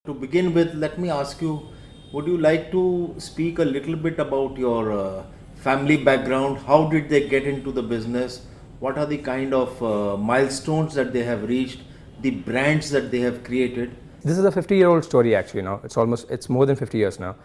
To begin with, let me ask you, would you like to speak a little bit about your family background? How did they get into the business? What are the kind of milestones that they have reached, the brands that they have created? This is a 50-year-old story actually now. It's more than 50 years now.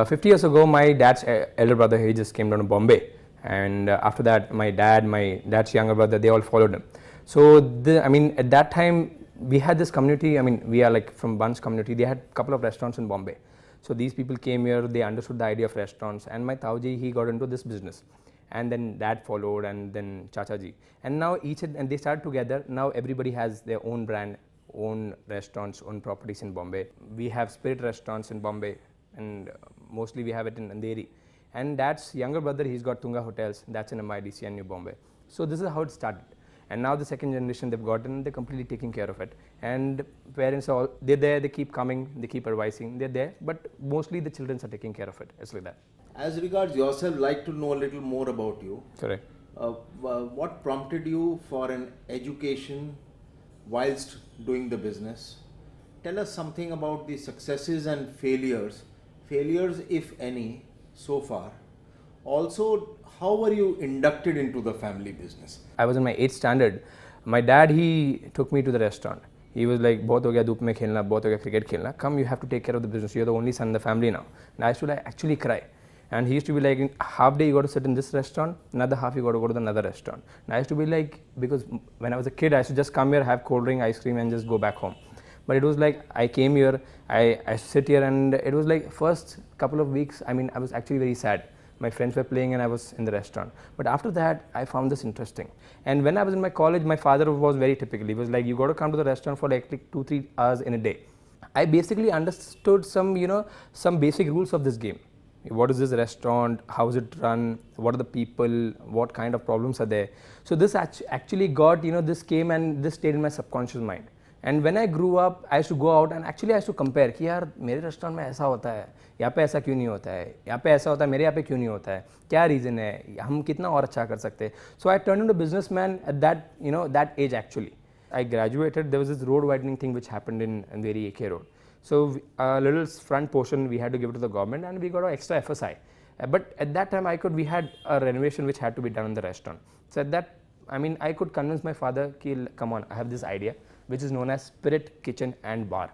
50 years ago, my dad's elder brother, he just came down to Bombay. And after that, my dad's younger brother, they all followed him. So, at that time, we had this community. We are like from Bunch community. They had a couple of restaurants in Bombay. So, these people came here, they understood the idea of restaurants. And my Tauji, he got into this business. And then dad followed, and then Chachaji. And now and they started together. Now everybody has their own brand, own restaurants, own properties in Bombay. We have Spirit restaurants in Bombay, and mostly we have it in Andheri. And dad's younger brother, he's got Tunga Hotels, that's in MIDC and New Bombay. So this is how it started. And now the second generation they've gotten, they're completely taking care of it. And parents are they're there, they keep coming, they keep advising, they're there, but mostly the children are taking care of it. It's like that. As regards yourself, like to know a little more about you. Correct. What prompted you for an education whilst doing the business? Tell us something about the successes and failures, if any, so far. Also, how were you inducted into the family business? I was in my 8th standard. My dad, he took me to the restaurant. He was like, बहुत हो गया धूप में खेलना, बहुत हो गया cricket खेलना. Come, you have to take care of the business. You're the only son in the family now. And I used to like actually cry. And he used to be like, half day you got to sit in this restaurant, another half you got to go to another restaurant. And I used to be like, because when I was a kid, I used to just come here, have cold drink, ice cream, and just go back home. But it was like, I came here, I sit here, and it was like first couple of weeks, I was actually very sad. My friends were playing and I was in the restaurant. But after that, I found this interesting. And when I was in my college, my father was very typical. He was like, you got to come to the restaurant for like 2-3 hours in a day. I basically understood some basic rules of this game. What is this restaurant? How is it run? What are the people? What kind of problems are there? So this actually got, this came and this stayed in my subconscious mind. And when I grew up, I used to go out and actually I used to compare कि यार मेरे restaurant में ऐसा होता है, यहाँ पे ऐसा क्यों नहीं होता है, यहाँ पे ऐसा होता है, मेरे यहाँ पे क्यों नहीं होता है, क्या रीज़न है, हम कितना और अच्छा कर सकते हैं. So I turned into a businessman at that age actually. I graduated, there was this road widening thing which happened in Andheri AK Road. So a little front portion we had to give it to the government and we got an extra FSI. But at that time we had a renovation which had to be done in the restaurant. So at that, I could convince my father, come on, I have this idea which is known as Spirit Kitchen and Bar.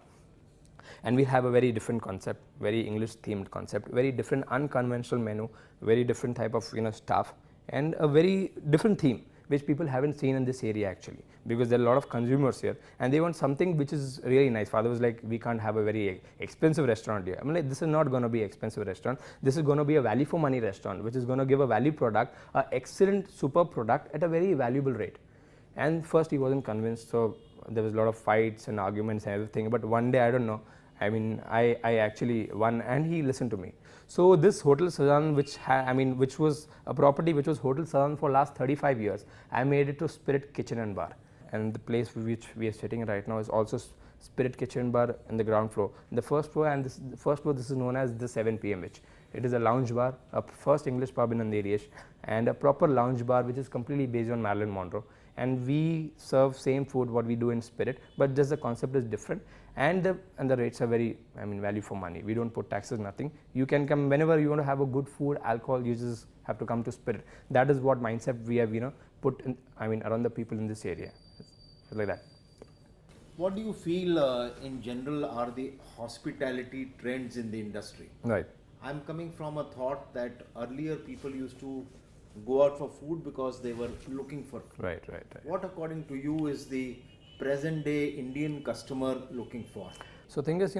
And we have a very different concept, very English themed concept, very different unconventional menu, very different type of staff, and a very different theme which people haven't seen in this area actually, because there are a lot of consumers here and they want something which is really nice. Father was like, we can't have a very expensive restaurant here. Like, this is not going to be expensive restaurant. This is going to be a value for money restaurant, which is going to give a value product, an excellent, superb product at a very valuable rate. And first he wasn't convinced, so there was a lot of fights and arguments and everything. But one day, I don't know, I actually won and he listened to me. So this Hotel Sazan, which was a property which was Hotel Sazan for last 35 years, I made it to Spirit Kitchen and Bar. And the place which we are sitting right now is also Spirit Kitchen Bar in the ground floor. The first floor this is known as the 7 p.m. which it is a lounge bar, a first English pub in Andheri, and a proper lounge bar which is completely based on Marilyn Monroe. And we serve same food what we do in Spirit, but just the concept is different, and the rates are very value for money. We don't put taxes, nothing. You can come whenever you want to have a good food, alcohol, you just have to come to Spirit. That is what mindset we have put in, around the people in this area, like that. What do you feel in general are the hospitality trends in the industry? Right. I'm coming from a thought that earlier people used to go out for food because they were looking for food. Right. What according to you is the present day Indian customer looking for? So thing is,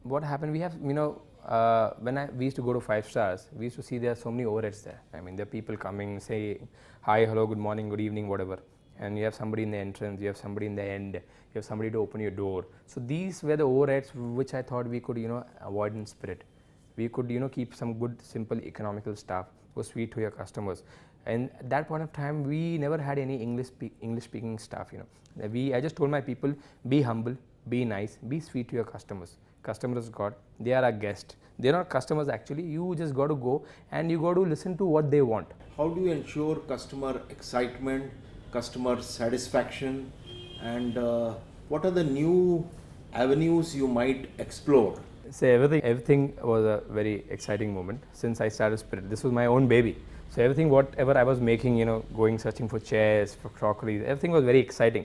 what happened, we have, when we used to go to 5 stars, we used to see there are so many overheads there. There are people coming, say hi, hello, good morning, good evening, whatever. And you have somebody in the entrance, you have somebody in the end, you have somebody to open your door. So these were the overheads which I thought we could, avoid in Spirit. We could, keep some good, simple, economical staff, go sweet to your customers. And at that point of time, we never had any English speaking staff. I just told my people, be humble, be nice, be sweet to your customers. Customers God, they are our guest. They're not customers actually. You just got to go and you got to listen to what they want. How do you ensure customer excitement, customer satisfaction, and what are the new avenues you might explore? So everything was a very exciting moment since I started Spirit. This was my own baby. So everything, whatever I was making, going searching for chairs, for crockery, everything was very exciting.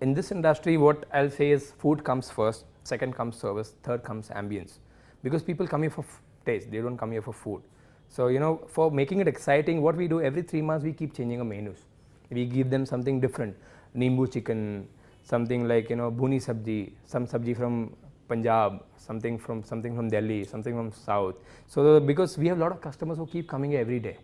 In this industry, what I'll say is food comes first, second comes service, third comes ambience. Because people come here for taste, they don't come here for food. So, for making it exciting, what we do every 3 months, we keep changing our menus. We give them something different, Nimbu chicken, something like, bhuni sabji, some sabji from Punjab, something from Delhi, something from South. So, because we have a lot of customers who keep coming here every day.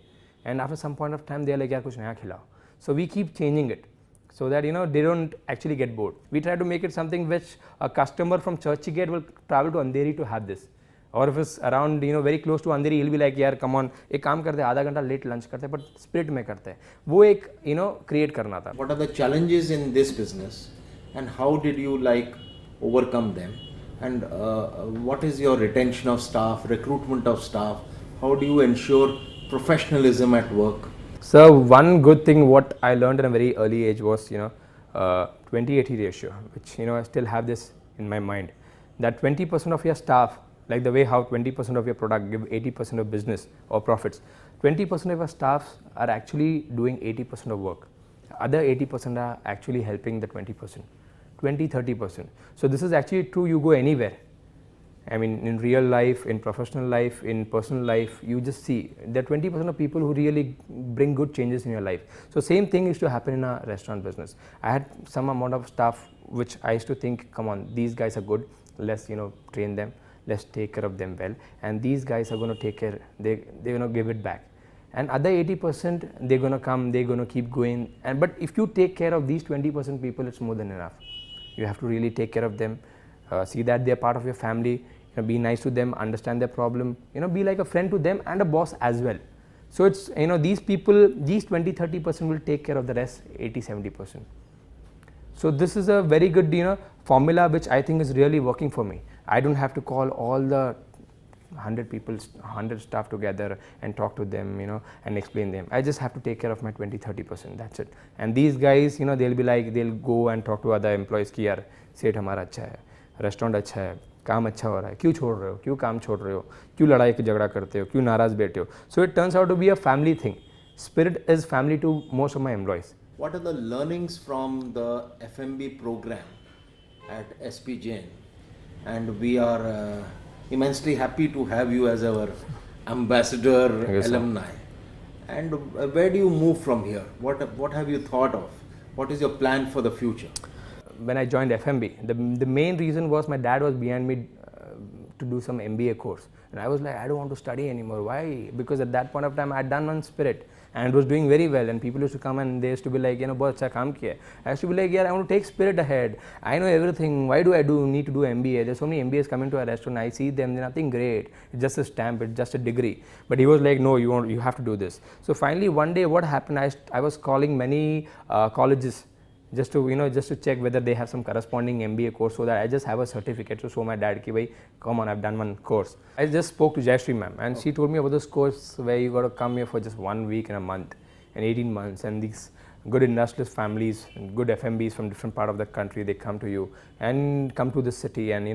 And after some point of time, they are like, yaar, kuch naya khilao. So, we keep changing it so that, they don't actually get bored. We try to make it something which a customer from Churchgate will travel to Andheri to have this. Or if it's around, very close to Andheri, he'll be like, yaar, come on, ek kaam karte, आधा घंटा late lunch करते but Spirit में करते हैं. वो एक, create करना था. What are the challenges in this business and how did you overcome them? And what is your retention of staff, recruitment of staff? How do you ensure professionalism at work? So one good thing what I learned at a very early age was 20-80 ratio, which I still have this in my mind, that 20% of your staff, like the way how 20% of your product give 80% of business or profits, 20% of your staff are actually doing 80% of work. Other 80% are actually helping the 20%, 20-30%. So this is actually true. You go anywhere. I mean, in real life, in professional life, in personal life, you just see there are 20% of people who really bring good changes in your life. So same thing used to happen in a restaurant business. I had some amount of staff which I used to think, come on, these guys are good. Let's train them. Let's take care of them well. And these guys are going to take care. They're going to give it back. And other 80%, they're going to come. They're going to keep going. But if you take care of these 20% people, it's more than enough. You have to really take care of them. See that they are part of your family, be nice to them, understand their problem, be like a friend to them and a boss as well. So it's, these people, these 20-30% will take care of the rest 80-70%. So this is a very good, formula which I think is really working for me. I don't have to call all the 100 staff together and talk to them, and explain them. I just have to take care of my 20-30%. That's it. And these guys, they'll be like, they'll go and talk to other employees कि यार सेठ हमारा अच्छा है, restaurant अच्छा है, काम अच्छा हो रहा है, क्यों छोड़ रहे हो, क्यों काम छोड़ रहे हो, क्यों लड़ाई झगड़ा करते हो, क्यों नाराज बैठे हो. So it turns out to be a family thing. Spirit is family to most of my employees. What are the learnings from the F&B program at SP Jain? And we are immensely happy to have you as our ambassador alumni. And where do you move from here? What have you thought of? What is your plan for the future? When I joined F&B, the main reason was my dad was behind me to do some MBA course. And I was like, I don't want to study anymore. Why? Because at that point of time, I had done one Spirit and it was doing very well. And people used to come and they used to be like, बहुत अच्छा काम किया. I used to be like, yeah, I want to take Spirit ahead. I know everything. Why do I need to do MBA? There's so many MBAs coming to a restaurant. I see them. They're nothing great. It's just a stamp. It's just a degree. But he was like, no, you have to do this. So finally, one day, what happened? I was calling many colleges just to check whether they have some corresponding MBA course, so that I just have a certificate to show my dad ki bhai, come on, I've done one course. I just spoke to Jayashree ma'am and she told me about this course where you got to come here for just 1 week and a month and 18 months, and these good industrialist families and good F&Bs from different part of the country, they come to you and come to this city, and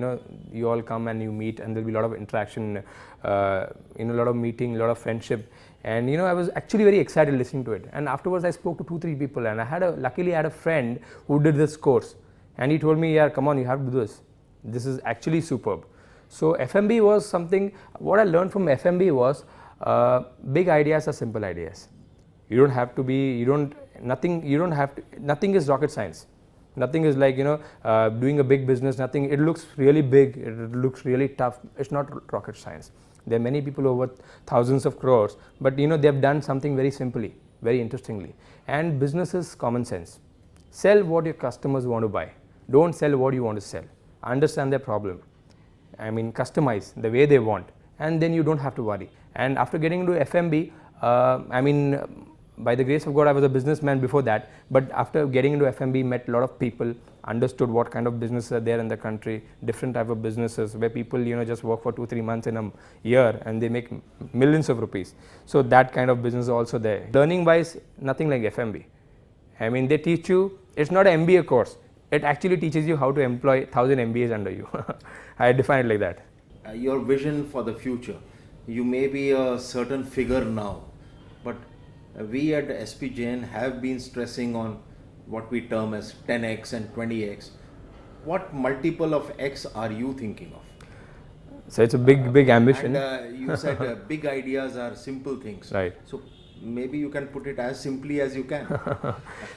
you all come and you meet, and there'll be a lot of interaction, a lot of meeting, a lot of friendship. And I was actually very excited listening to it. And afterwards I spoke to 2-3 people, and luckily I had a friend who did this course, and he told me, yeah, come on, you have to do this. This is actually superb. So F&B was something, what I learned from F&B was big ideas are simple ideas. You don't have to be, nothing is rocket science. Nothing is like, doing a big business, nothing, it looks really big, it looks really tough. It's not rocket science. There are many people over thousands of crores, but they have done something very simply, very interestingly. And business is common sense. Sell what your customers want to buy. Don't sell what you want to sell. Understand their problem. I mean, customize the way they want, and then you don't have to worry. And after getting into F&B, by the grace of God, I was a businessman before that, but after getting into F&B, met a lot of people, understood what kind of businesses are there in the country, different type of businesses where people, just work for 2-3 months in a year and they make millions of rupees. So that kind of business is also there. Learning wise, nothing like F&B. I mean, they teach you, it's not an MBA course. it actually teaches you how to employ 1000 MBAs under you. I define it like that. Your vision for the future. You may be a certain figure now, but we at SP Jain have been stressing on what we term as 10x and 20x. What multiple of X are you thinking of? So it's a big ambition. And you said big ideas are simple things. Right. So maybe you can put it as simply as you can.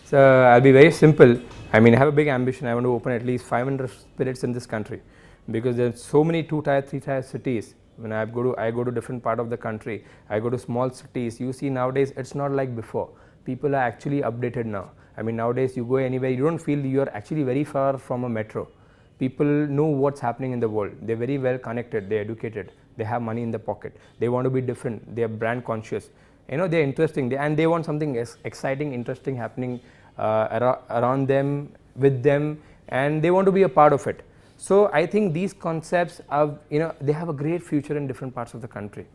So I'll be very simple. I mean, I have a big ambition. I want to open at least 500 spirits in this country, because there's so many 2-tier, 3-tier cities. When I go to different part of the country, I go to small cities. You see nowadays it's not like before. People are actually updated now. I mean, nowadays you go anywhere, you don't feel you are actually very far from a metro. People know what's happening in the world. They're very well connected, they're educated, they have money in the pocket. They want to be different, they're brand conscious. You know, they're interesting, and they want something exciting, interesting happening around them, with them, and they want to be a part of it. So I think these concepts are, you know, they have a great future in different parts of the country.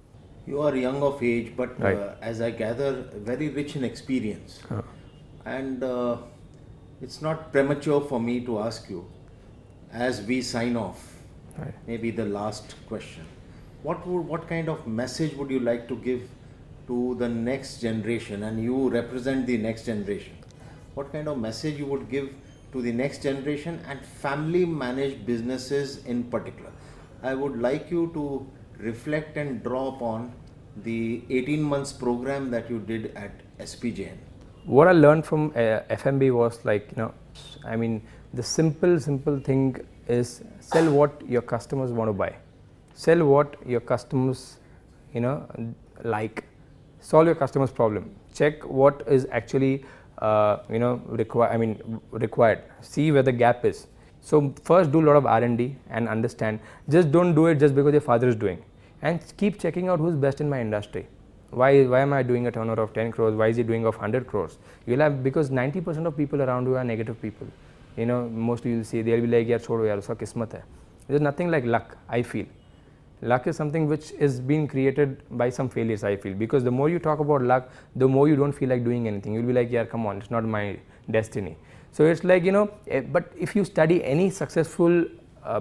You are young of age, but Right. as I gather, very rich in experience. And it's not premature for me to ask you, as we sign off, Right. maybe the last question. What kind of message would you like to give to the next generation? And you represent the next generation. What kind of message you would give to the next generation and family managed businesses in particular? I would like you to reflect and draw upon the 18 months program that you did at SP Jain. What I learned from FMB was, like, you know, I mean, the simple thing is sell what your customers want to buy. Sell what your customers, you know, like. Solve your customer's problem. Check what is actually, you know, required. See where the gap is. So first do a lot of R&D and understand. Just don't do it just because your father is doing. And keep checking out who's best in my industry. Why am I doing a turnover of 10 crores? Why is he doing of 100 crores? You'll have, because 90% of people around you are negative people. You know, mostly you'll see, they'll be like, yaar chodo yaar, uska kismat hai. There's nothing like luck, I feel. Luck is something which is being created by some failures, I feel, because the more you talk about luck, the more you don't feel like doing anything. You'll be like, yeah, come on, it's not my destiny. So it's like, you know, but if you study any successful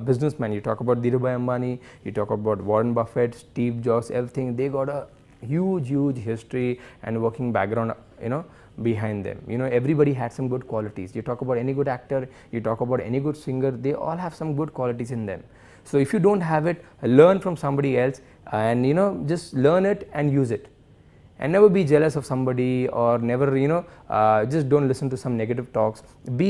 businessman, you talk about Dhirubhai Ambani, you talk about Warren Buffett, Steve Jobs, everything, they got a huge history and working background, you know, behind them. You know, everybody had some good qualities. You talk about any good actor, you talk about any good singer, they all have some good qualities in them. So if you don't have it, learn from somebody else, and, you know, just learn it and use it. And never be jealous of somebody, or never, you know, just don't listen to some negative talks.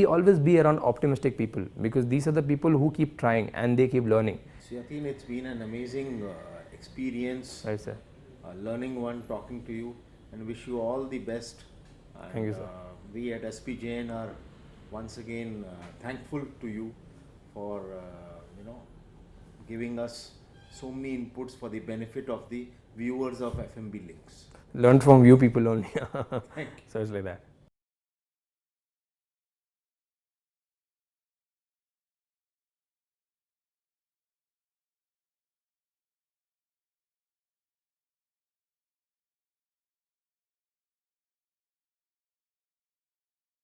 Always be around optimistic people, because these are the people who keep trying and they keep learning. So Yatin, it's been an amazing experience. Right, sir. Learning one, talking to you, and wish you all the best. And, Thank you, sir. We at SP Jain are once again thankful to you for you know, giving us so many inputs for the benefit of the viewers of FMB Links. Learn from you people only. Thank you. So it's like that.